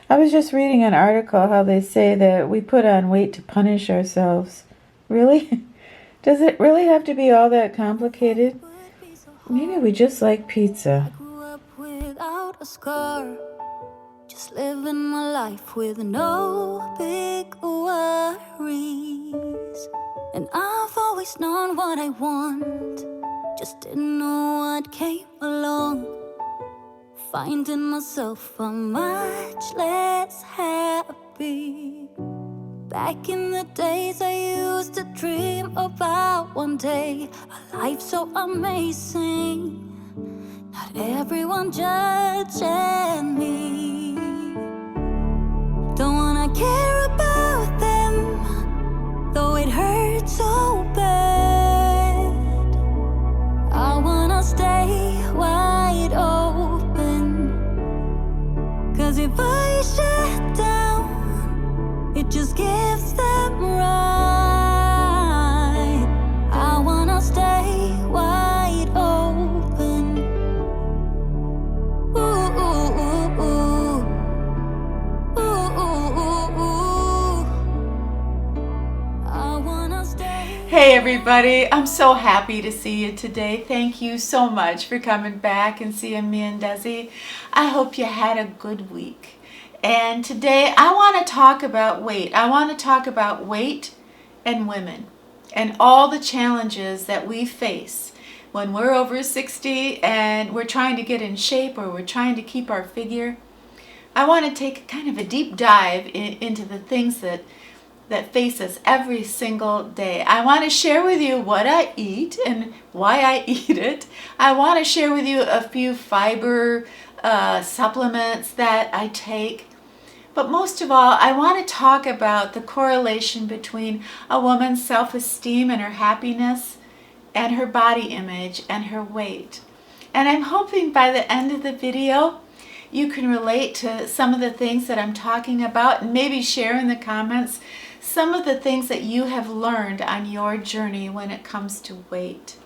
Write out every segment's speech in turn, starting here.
I was just reading an article how they say that we put on weight to punish ourselves. Really? Does it really have to be all that complicated? Maybe we just like pizza. I grew up without a scar, just living my life with no big worries. And I've always known what I want, just didn't know what came along. Finding myself a much less happy. Back in the days I used to dream about one day a life so amazing, not everyone judging me. Don't wanna care about them, though it hurts so bad. I wanna stay wide open, 'cause if I shut down, it just gives them right. I wanna stay wide open. Ooh, ooh, ooh, ooh. Ooh, ooh, ooh, ooh. I wanna stay. Hey everybody, I'm so happy to see you today. Thank you so much for coming back and seeing me and Desi. I hope you had a good week. And today I want to talk about weight. I want to talk about weight and women and all the challenges that we face when we're over 60 and we're trying to get in shape or we're trying to keep our figure. I want to take kind of a deep dive into the things that face us every single day. I want to share with you what I eat and why I eat it. I want to share with you a few fiber supplements that I take. But most of all, I want to talk about the correlation between a woman's self-esteem and her happiness and her body image and her weight. And I'm hoping by the end of the video, you can relate to some of the things that I'm talking about and maybe share in the comments some of the things that you have learned on your journey when it comes to weight.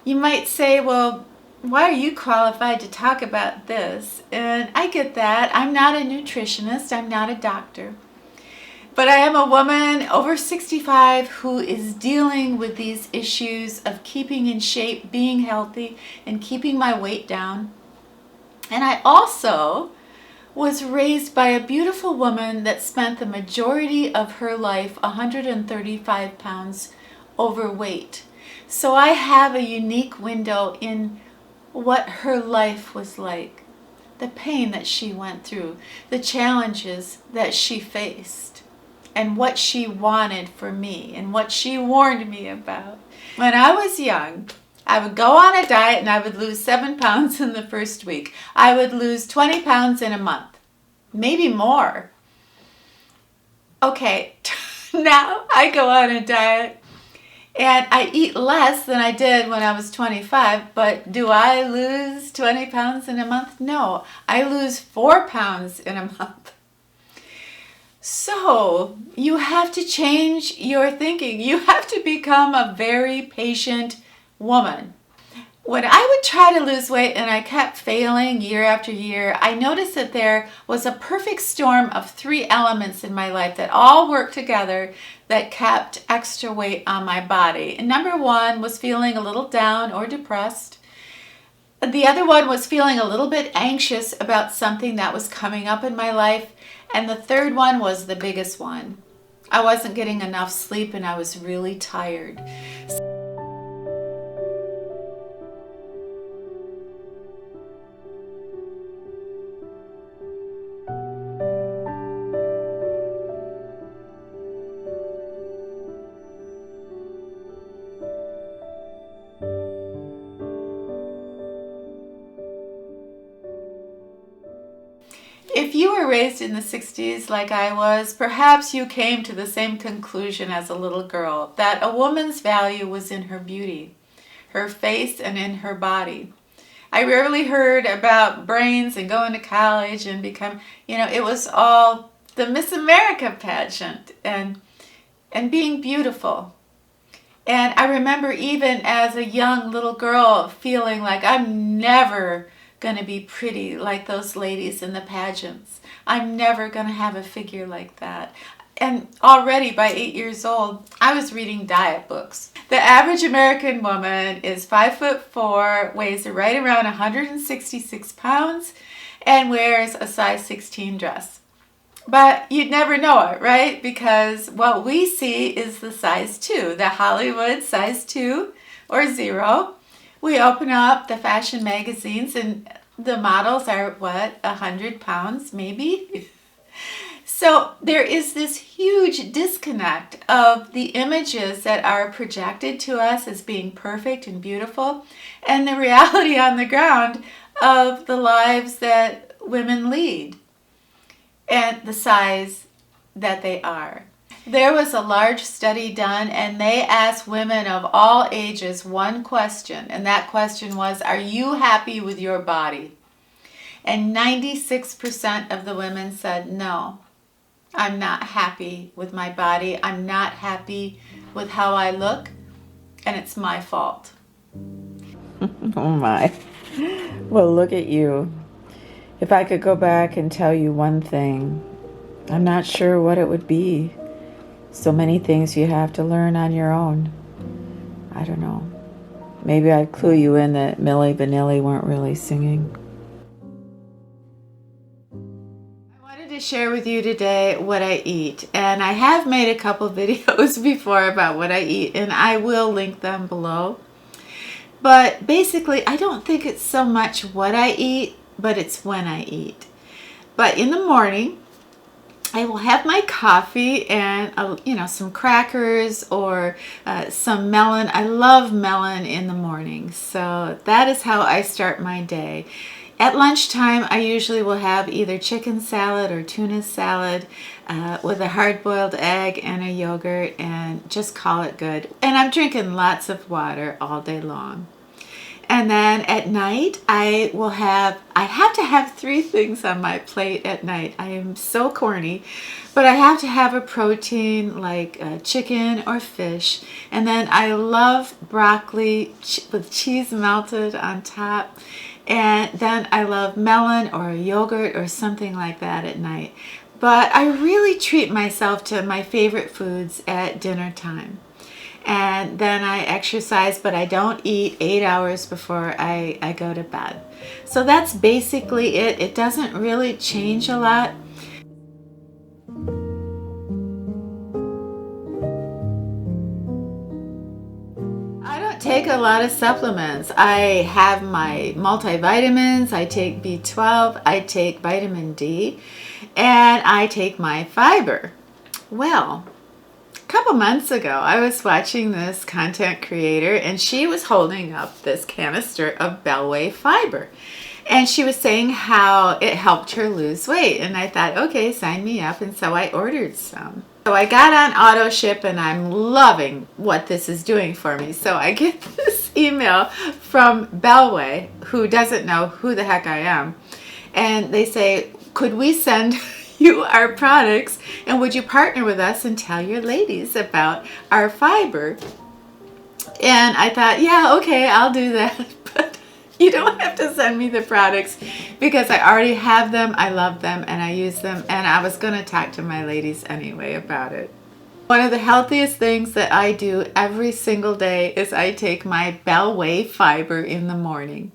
You might say, well, why are you qualified to talk about this? And I get that. I'm not a nutritionist. I'm not a doctor. But I am a woman over 65 who is dealing with these issues of keeping in shape, being healthy, and keeping my weight down. And I also was raised by a beautiful woman that spent the majority of her life 135 pounds overweight. So I have a unique window in what her life was like, the pain that she went through, the challenges that she faced, and what she wanted for me and what she warned me about. When I was young, I would go on a diet and I would lose 7 pounds in the first week. I would lose 20 pounds in a month, maybe more. Okay, now I go on a diet and I eat less than I did when I was 25, but do I lose 20 pounds in a month? No, I lose 4 pounds in a month. So you have to change your thinking. You have to become a very patient woman. When I would try to lose weight and I kept failing year after year, I noticed that there was a perfect storm of 3 elements in my life that all worked together that kept extra weight on my body. And number 1 was feeling a little down or depressed. The other one was feeling a little bit anxious about something that was coming up in my life. And the third one was the biggest one. I wasn't getting enough sleep and I was really tired. If you were raised in the 60s like I was, perhaps you came to the same conclusion as a little girl, that a woman's value was in her beauty, her face, and in her body. I rarely heard about brains and going to college and become, it was all the Miss America pageant and being beautiful. And I remember even as a young little girl feeling like I'm never going to be pretty like those ladies in the pageants. I'm never going to have a figure like that. And already by 8 years old, I was reading diet books. The average American woman is 5'4", weighs right around 166 pounds, and wears a size 16 dress. But you'd never know it, right? Because what we see is the size 2, the Hollywood size 2 or 0. We open up the fashion magazines and the models are, 100 pounds maybe? So there is this huge disconnect of the images that are projected to us as being perfect and beautiful and the reality on the ground of the lives that women lead and the size that they are. There was a large study done and they asked women of all ages one question, and that question was, are you happy with your body? And 96% of the women said, no, I'm not happy with my body. I'm not happy with how I look, and it's my fault. Oh my. Well, look at you. If I could go back and tell you one thing, I'm not sure what it would be. So many things you have to learn on your own. I don't know. Maybe I'd clue you in that Milli Vanilli weren't really singing. I wanted to share with you today what I eat. And I have made a couple videos before about what I eat, and I will link them below. But basically, I don't think it's so much what I eat, but it's when I eat. But in the morning, I will have my coffee and some crackers or some melon. I love melon in the morning, so that is how I start my day. At lunchtime, I usually will have either chicken salad or tuna salad with a hard-boiled egg and a yogurt, and just call it good. And I'm drinking lots of water all day long. And then at night, I have to have 3 things on my plate at night. I am so corny, but I have to have a protein like chicken or fish. And then I love broccoli with cheese melted on top. And then I love melon or a yogurt or something like that at night. But I really treat myself to my favorite foods at dinner time. And then I exercise, but I don't eat 8 hours before I go to bed. So that's basically it. It doesn't really change a lot. I don't take a lot of supplements. I have my multivitamins, I take B12, I take vitamin D, and I take my fiber. Well, a couple months ago, I was watching this content creator and she was holding up this canister of Bellway fiber. And she was saying how it helped her lose weight. And I thought, okay, sign me up. And so I ordered some. So I got on auto ship and I'm loving what this is doing for me. So I get this email from Bellway, who doesn't know who the heck I am. And they say, could we send you our products, and would you partner with us and tell your ladies about our fiber? And I thought, yeah, okay, I'll do that. But you don't have to send me the products because I already have them, I love them, and I use them, and I was going to talk to my ladies anyway about it. One of the healthiest things that I do every single day is I take my Bellway fiber in the morning.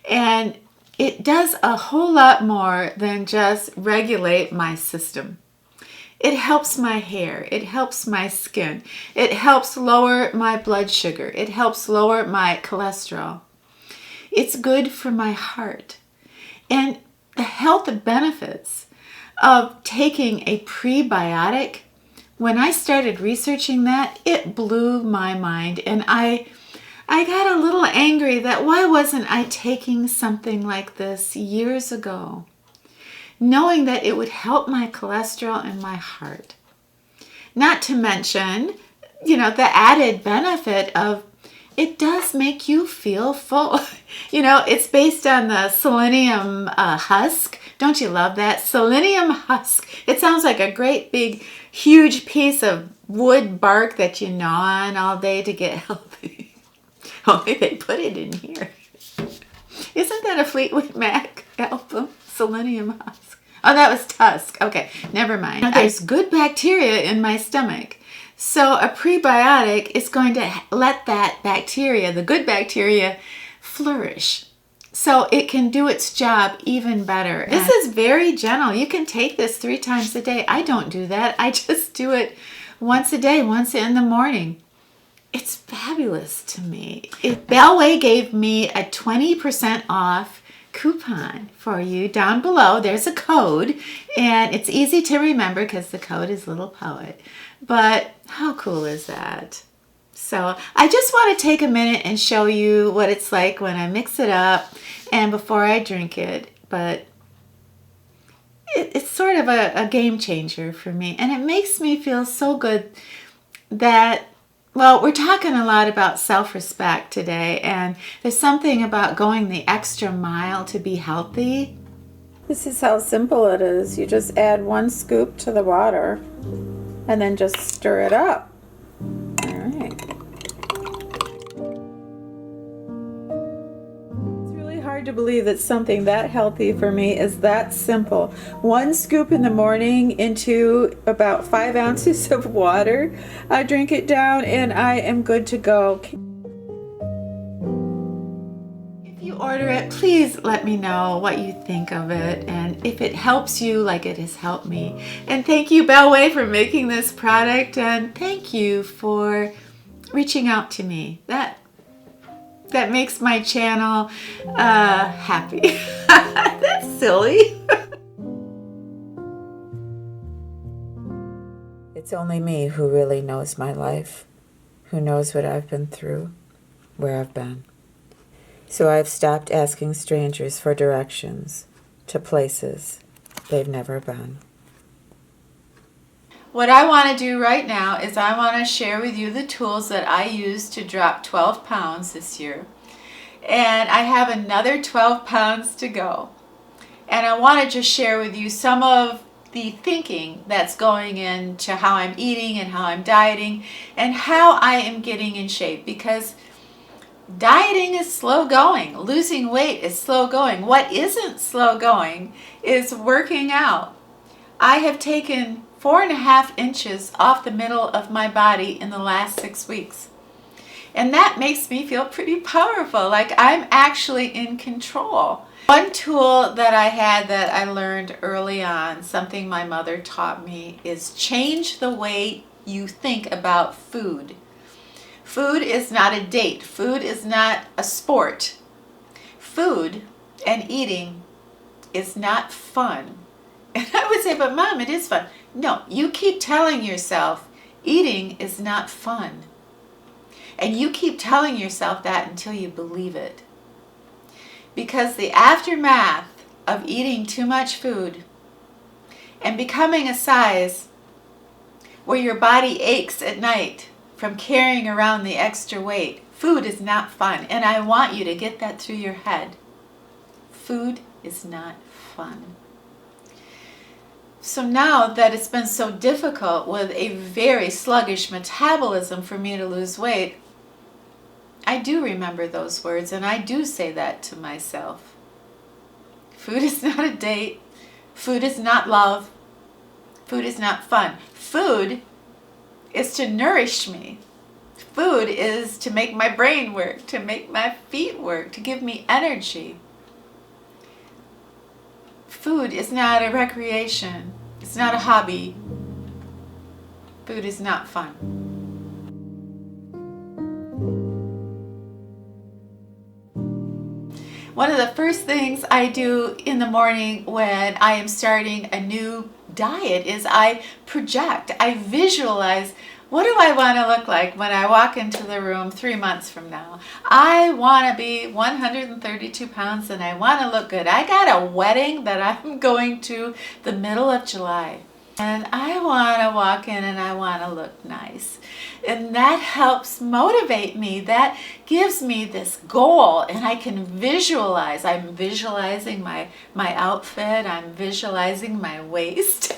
And it does a whole lot more than just regulate my system. It helps my hair, it helps my skin, it helps lower my blood sugar, it helps lower my cholesterol. It's good for my heart. And the health benefits of taking a prebiotic, when I started researching that, it blew my mind, and I got a little angry that why wasn't I taking something like this years ago, knowing that it would help my cholesterol and my heart. Not to mention, the added benefit of it does make you feel full. It's based on the selenium husk. Don't you love that? Selenium husk. It sounds like a great big, huge piece of wood bark that you gnaw on all day to get healthy. Only they put it in here. Isn't that a Fleetwood Mac album? Selenium Husk. Oh, that was Tusk. Okay, never mind. There's good bacteria in my stomach. So a prebiotic is going to let that bacteria, the good bacteria, flourish. So it can do its job even better. This is very gentle. You can take this 3 times a day. I don't do that. I just do it once a day, once in the morning. It's fabulous to me. Bellway gave me a 20% off coupon for you down below. There's a code, and it's easy to remember because the code is Littlepoet. But how cool is that? So I just want to take a minute and show you what it's like when I mix it up and before I drink it. But it's sort of a game changer for me, and it makes me feel so good that, well, we're talking a lot about self-respect today, and there's something about going the extra mile to be healthy. This is how simple it is. You just add 1 scoop to the water and then just stir it up. All right. It's really hard to believe that something that healthy for me is that simple. 1 scoop in the morning into about 5 ounces of water. I drink it down and I am good to go. If you order it, please let me know what you think of it and if it helps you like it has helped me. And thank you, Bellway, for making this product, and thank you for reaching out to me. That makes my channel happy. That's silly. It's only me who really knows my life, who knows what I've been through, where I've been. So I've stopped asking strangers for directions to places they've never been. What I want to do right now is I want to share with you the tools that I used to drop 12 pounds this year. And I have another 12 pounds to go. And I want to just share with you some of the thinking that's going into how I'm eating and how I'm dieting and how I am getting in shape, because dieting is slow going. Losing weight is slow going. What isn't slow going is working out. I have taken 4.5 inches off the middle of my body in the last 6 weeks. And that makes me feel pretty powerful, like I'm actually in control. One tool that I had that I learned early on, something my mother taught me, is change the way you think about food. Food is not a date. Food is not a sport. Food and eating is not fun. And I would say, but Mom, it is fun. No, you keep telling yourself eating is not fun. And you keep telling yourself that until you believe it. Because the aftermath of eating too much food and becoming a size where your body aches at night from carrying around the extra weight, food is not fun. And I want you to get that through your head. Food is not fun. So now that it's been so difficult with a very sluggish metabolism for me to lose weight, I do remember those words, and I do say that to myself. Food is not a date. Food is not love. Food is not fun. Food is to nourish me. Food is to make my brain work, to make my feet work, to give me energy. Food is not a recreation. It's not a hobby. Food is not fun. One of the first things I do in the morning when I am starting a new diet is I project. I visualize, what do I want to look like when I walk into the room 3 months from now? I want to be 132 pounds and I want to look good. I got a wedding that I'm going to the middle of July. And I want to walk in and I want to look nice. And that helps motivate me. That gives me this goal, and I can visualize. I'm visualizing my outfit. I'm visualizing my waist.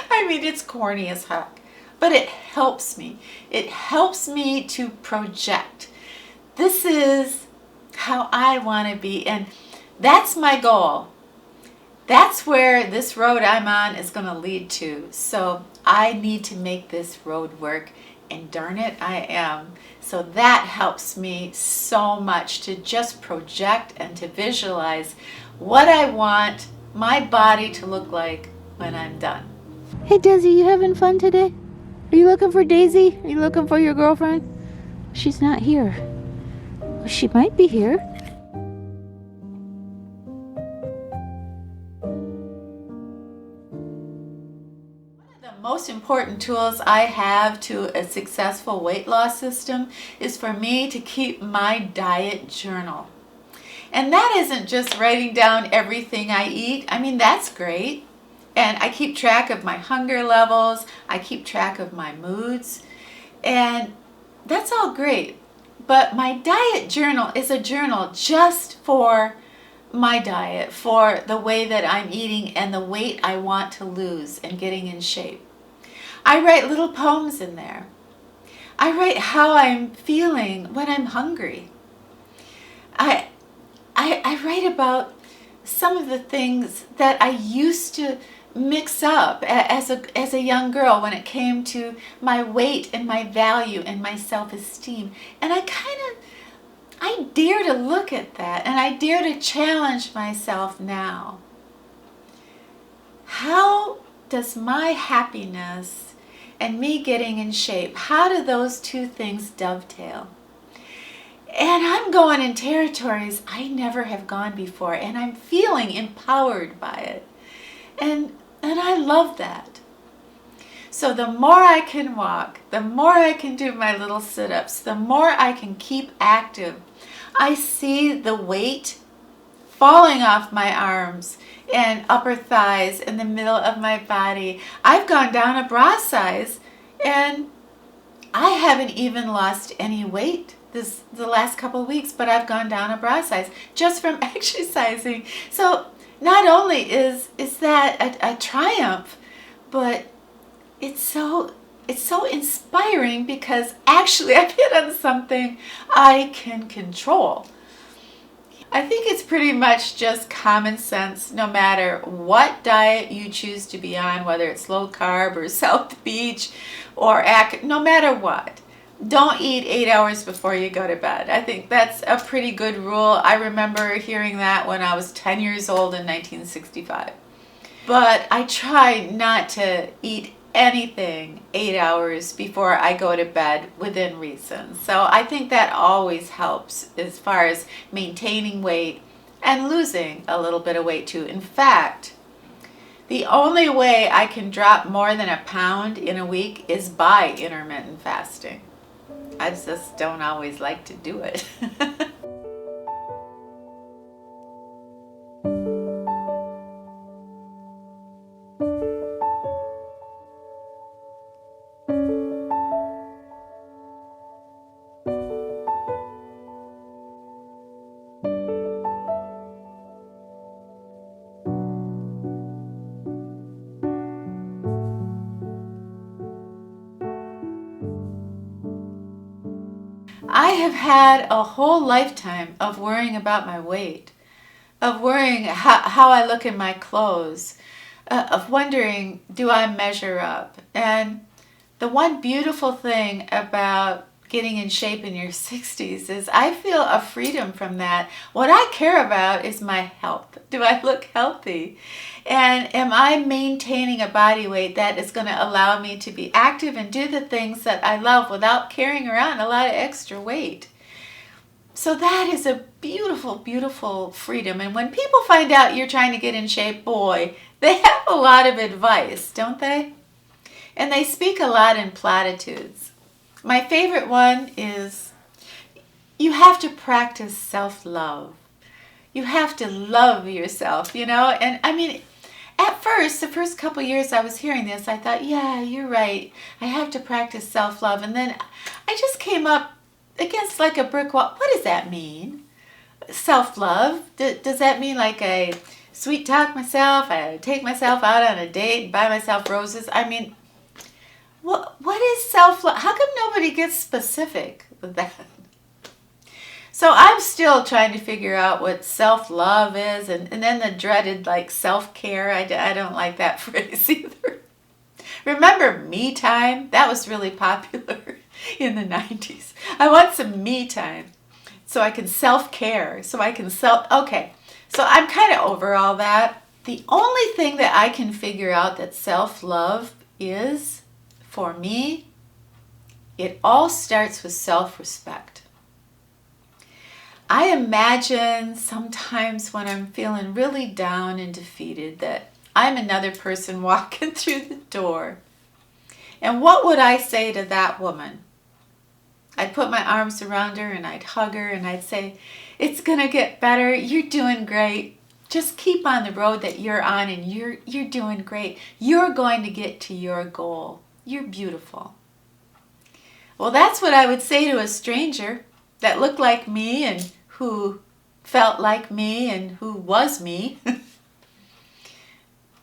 I mean, it's corny as heck, but it helps me. It helps me to project. This is how I want to be. And That's my goal. That's where this road I'm on is going to lead to. So I need to make this road work, and darn it, I am. So that helps me so much to just project and to visualize what I want my body to look like when I'm done. Hey, Desi, you having fun today? Are you looking for Daisy? Are you looking for your girlfriend? She's not here. Well, she might be here. The most important tools I have to a successful weight loss system is for me to keep my diet journal. And that isn't just writing down everything I eat. I mean, that's great. And I keep track of my hunger levels. I keep track of my moods. And that's all great. But my diet journal is a journal just for my diet, for the way that I'm eating and the weight I want to lose and getting in shape. I write little poems in there. I write how I'm feeling when I'm hungry. I write about some of the things that I used to mix up as a young girl when it came to my weight and my value and my self-esteem. And I dare to look at that, and I dare to challenge myself now. How does my happiness and me getting in shape, how do those two things dovetail? And I'm going in territories I never have gone before, and I'm feeling empowered by it. And I love that. So the more I can walk, the more I can do my little sit-ups, the more I can keep active, I see the weight falling off my arms and upper thighs in the middle of my body. I've gone down a bra size, and I haven't even lost any weight the last couple of weeks, but I've gone down a bra size just from exercising. So not only is that a triumph, but it's so inspiring, because actually I've hit on something I can control. I think it's pretty much just common sense, no matter what diet you choose to be on, whether it's low carb or South Beach or no matter what. Don't eat 8 hours before you go to bed. I think that's a pretty good rule. I remember hearing that when I was 10 years old in 1965. But I try not to eat anything 8 hours before I go to bed within reason. So I think that always helps as far as maintaining weight and losing a little bit of weight too. In fact, the only way I can drop more than a pound in a week is by intermittent fasting. I just don't always like to do it. I have had a whole lifetime of worrying about my weight, of worrying how I look in my clothes, of wondering, do I measure up? And the one beautiful thing about getting in shape in your 60s is I feel a freedom from that. What I care about is my health. Do I look healthy? And am I maintaining a body weight that is going to allow me to be active and do the things that I love without carrying around a lot of extra weight? So that is a beautiful, beautiful freedom. And when people find out you're trying to get in shape, boy, they have a lot of advice, don't they? And they speak a lot in platitudes. My favorite one is, you have to practice self-love. You have to love yourself, you know? And I mean, at first, the first couple years I was hearing this, I thought, yeah, you're right. I have to practice self-love. And then I just came up against like a brick wall. What does that mean? Self-love? Does that mean like I sweet talk myself, I take myself out on a date, buy myself roses? I mean, what is self-love? How come nobody gets specific with that? So I'm still trying to figure out what self-love is, and then the dreaded like self-care. I don't like that phrase either. Remember me time? That was really popular in the 90s. I want some me time so I can self-care, so I can okay. So I'm kind of over all that. The only thing that I can figure out that self-love is, for me, it all starts with self-respect. I imagine sometimes when I'm feeling really down and defeated that I'm another person walking through the door. And what would I say to that woman? I'd put my arms around her and I'd hug her and I'd say, it's gonna get better, you're doing great. Just keep on the road that you're on and you're doing great. You're going to get to your goal. You're beautiful. Well, that's what I would say to a stranger that looked like me and who felt like me and who was me.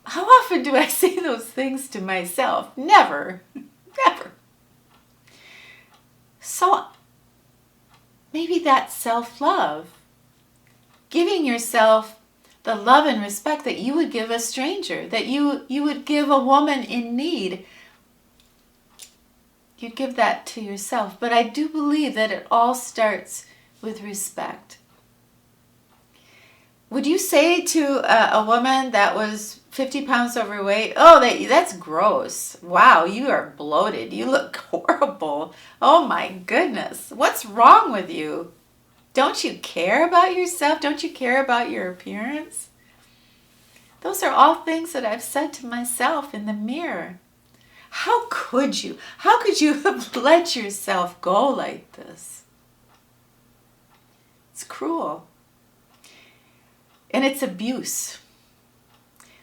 How often do I say those things to myself? Never. Never. So maybe that's self-love. Giving yourself the love and respect that you would give a stranger, that you would give a woman in need. You give that to yourself. But I do believe that it all starts with respect. Would you say to a woman that was 50 pounds overweight, oh, that's gross. Wow, you are bloated. You look horrible. Oh my goodness. What's wrong with you? Don't you care about yourself? Don't you care about your appearance? Those are all things that I've said to myself in the mirror. How could you? How could you have let yourself go like this? It's cruel. And it's abuse.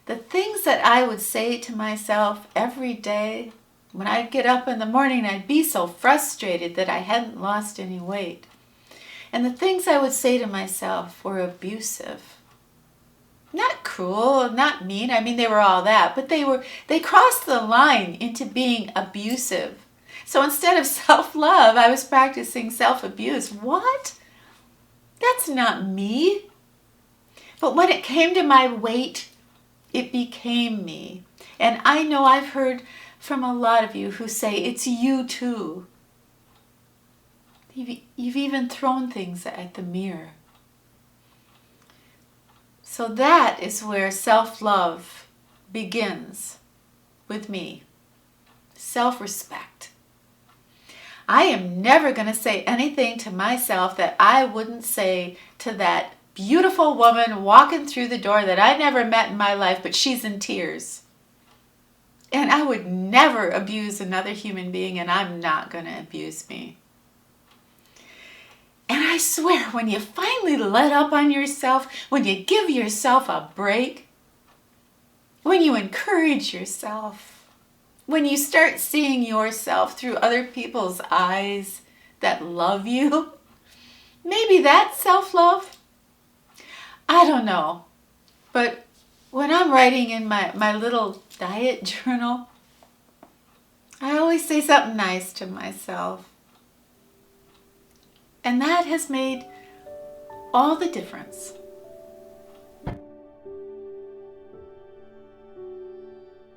The things that I would say to myself every day, when I'd get up in the morning, I'd be so frustrated that I hadn't lost any weight. And the things I would say to myself were abusive. Not cruel, not mean. I mean, they were all that, but they crossed the line into being abusive. So instead of self-love, I was practicing self-abuse. What? That's not me. But when it came to my weight, it became me. And I know I've heard from a lot of you who say, it's you too. You've even thrown things at the mirror. So that is where self-love begins with me. Self-respect. I am never going to say anything to myself that I wouldn't say to that beautiful woman walking through the door that I never met in my life, but she's in tears. And I would never abuse another human being, and I'm not going to abuse me. And I swear, when you finally let up on yourself, when you give yourself a break, when you encourage yourself, when you start seeing yourself through other people's eyes that love you, maybe that's self-love. I don't know. But when I'm writing in my little diet journal, I always say something nice to myself. And that has made all the difference.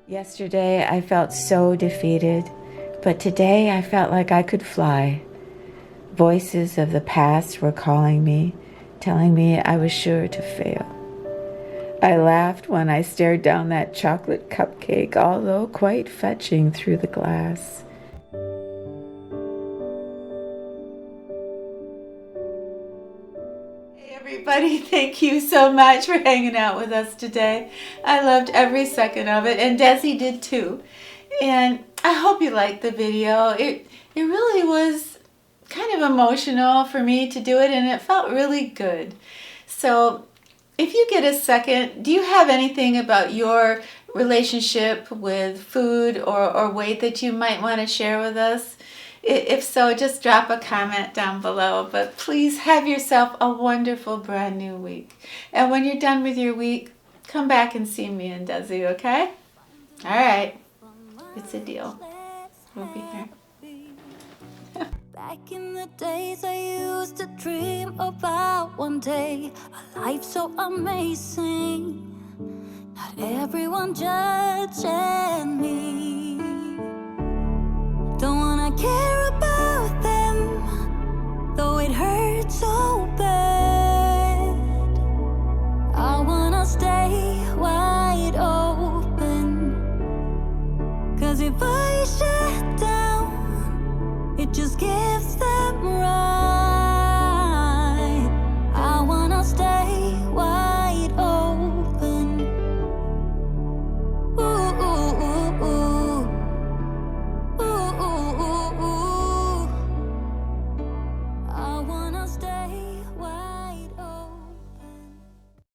Yesterday I felt so defeated, but today I felt like I could fly. Voices of the past were calling me, telling me I was sure to fail. I laughed when I stared down that chocolate cupcake, although quite fetching through the glass. Hey everybody, thank you so much for hanging out with us today. I loved every second of it, and Desi did too. And I hope you liked the video. It really was kind of emotional for me to do it, and it felt really good. So if you get a second, do you have anything about your relationship with food or weight that you might want to share with us? If so, just drop a comment down below. But please have yourself a wonderful brand new week. And when you're done with your week, come back and see me and Desi, okay? All right. It's a deal. We'll be here. Back in the days I used to dream about one day a life so amazing, not everyone judging me. Don't wanna care about them, though it hurts so bad. I wanna stay wide open, 'cause if I shut down, it just gives them